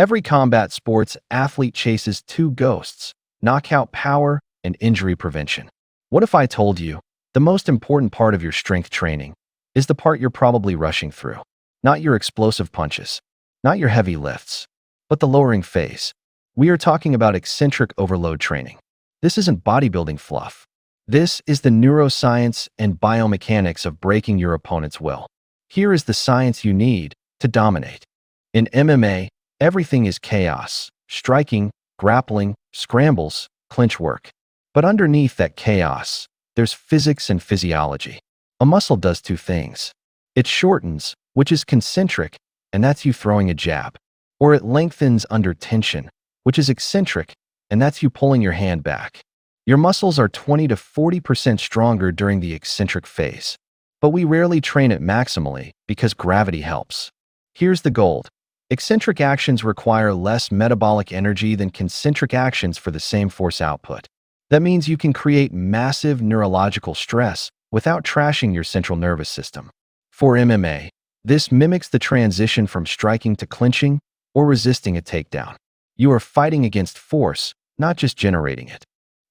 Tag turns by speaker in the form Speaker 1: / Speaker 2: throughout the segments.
Speaker 1: Every combat sports athlete chases two ghosts: knockout power and injury prevention. What if I told you the most important part of your strength training is the part you're probably rushing through? Not your explosive punches, not your heavy lifts, but the lowering phase. We are talking about eccentric overload training. This isn't bodybuilding fluff. This is the neuroscience and biomechanics of breaking your opponent's will. Here is the science you need to dominate. In MMA, everything is chaos: striking, grappling, scrambles, clinch work. But underneath that chaos, there's physics and physiology. A muscle does two things. It shortens, which is concentric, and that's you throwing a jab. Or it lengthens under tension, which is eccentric, and that's you pulling your hand back. Your muscles are 20 to 40% stronger during the eccentric phase. But we rarely train it maximally because gravity helps. Here's the gold. Eccentric actions require less metabolic energy than concentric actions for the same force output. That means you can create massive neurological stress without trashing your central nervous system. For MMA, this mimics the transition from striking to clinching or resisting a takedown. You are fighting against force, not just generating it.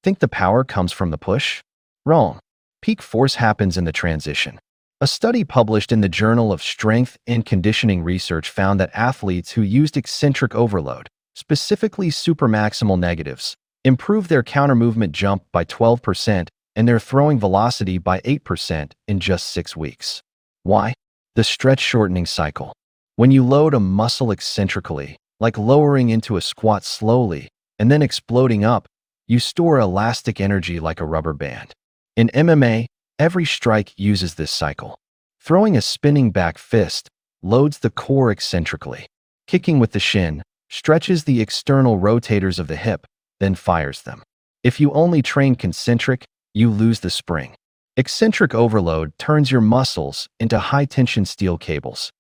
Speaker 1: Think the power comes from the push? Wrong. Peak force happens in the transition. A study published in the Journal of Strength and Conditioning Research found that athletes who used eccentric overload, specifically supermaximal negatives, improved their counter-movement jump by 12% and their throwing velocity by 8% in just 6 weeks. Why? The stretch shortening cycle. When you load a muscle eccentrically, like lowering into a squat slowly and then exploding up, you store elastic energy like a rubber band. In MMA, every strike uses this cycle. Throwing a spinning back fist loads the core eccentrically. Kicking with the shin stretches the external rotators of the hip, then fires them. If you only train concentric, you lose the spring. Eccentric overload turns your muscles into high-tension steel cables.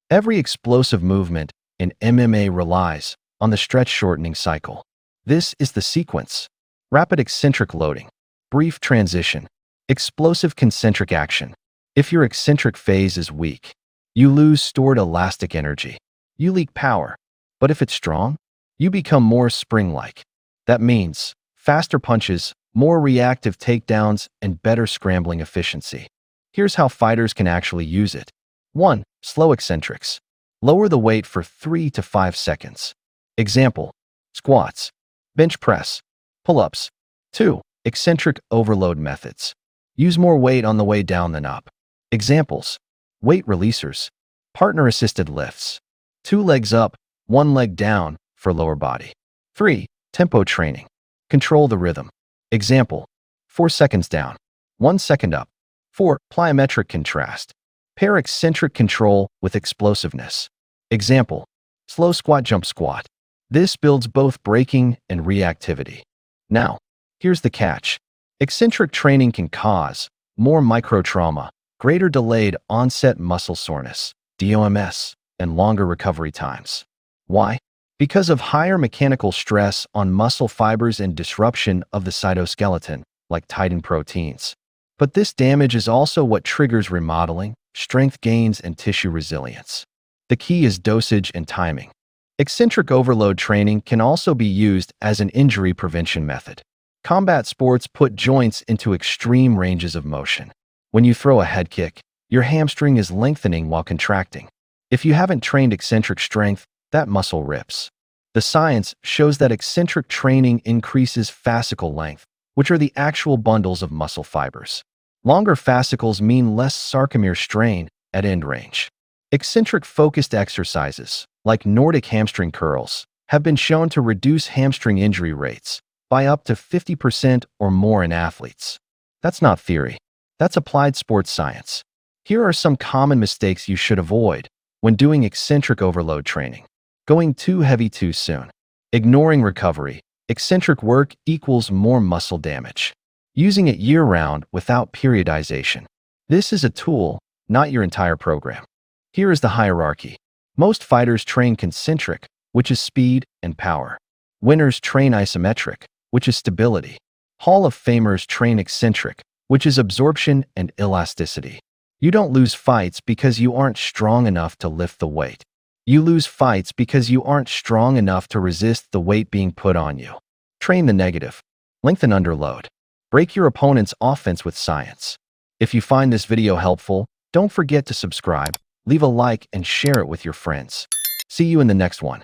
Speaker 1: Every explosive movement in MMA relies on the stretch shortening cycle. This is the sequence: rapid eccentric loading, brief transition, explosive concentric action. If your eccentric phase is weak, you lose stored elastic energy. You leak power. But if it's strong, you become more spring-like. That means faster punches, more reactive takedowns, and better scrambling efficiency. Here's how fighters can actually use it. 1. Slow eccentrics. Lower the weight for 3 to 5 seconds. Example: squats, bench press, pull-ups. 2. Eccentric overload methods. Use more weight on the way down than up. Examples: weight releasers, partner-assisted lifts. 2 legs up, 1 leg down for lower body. 3. Tempo training. Control the rhythm. Example: 4 seconds down, 1 second up. 4. Plyometric contrast. Pair eccentric control with explosiveness. Example: slow squat jump squat. This builds both braking and reactivity. Now, here's the catch. Eccentric training can cause more microtrauma, greater delayed onset muscle soreness, DOMS, and longer recovery times. Why? Because of higher mechanical stress on muscle fibers and disruption of the cytoskeleton, like titin proteins. But this damage is also what triggers remodeling, strength gains, and tissue resilience. The key is dosage and timing. Eccentric overload training can also be used as an injury prevention method. Combat sports put joints into extreme ranges of motion. When you throw a head kick, your hamstring is lengthening while contracting. If you haven't trained eccentric strength, that muscle rips. The science shows that eccentric training increases fascicle length, which are the actual bundles of muscle fibers. Longer fascicles mean less sarcomere strain at end range. Eccentric focused exercises, like Nordic hamstring curls, have been shown to reduce hamstring injury rates by up to 50% or more in athletes. That's not theory. That's applied sports science. Here are some common mistakes you should avoid when doing eccentric overload training. Going too heavy too soon. Ignoring recovery. Eccentric work equals more muscle damage. Using it year-round without periodization. This is a tool, not your entire program. Here is the hierarchy. Most fighters train concentric, which is speed and power. Winners train isometric, which is stability. Hall of Famers train eccentric, which is absorption and elasticity. You don't lose fights because you aren't strong enough to lift the weight. You lose fights because you aren't strong enough to resist the weight being put on you. Train the negative. Lengthen under load. Break your opponent's offense with science. If you find this video helpful, don't forget to subscribe, leave a like, and share it with your friends. See you in the next one.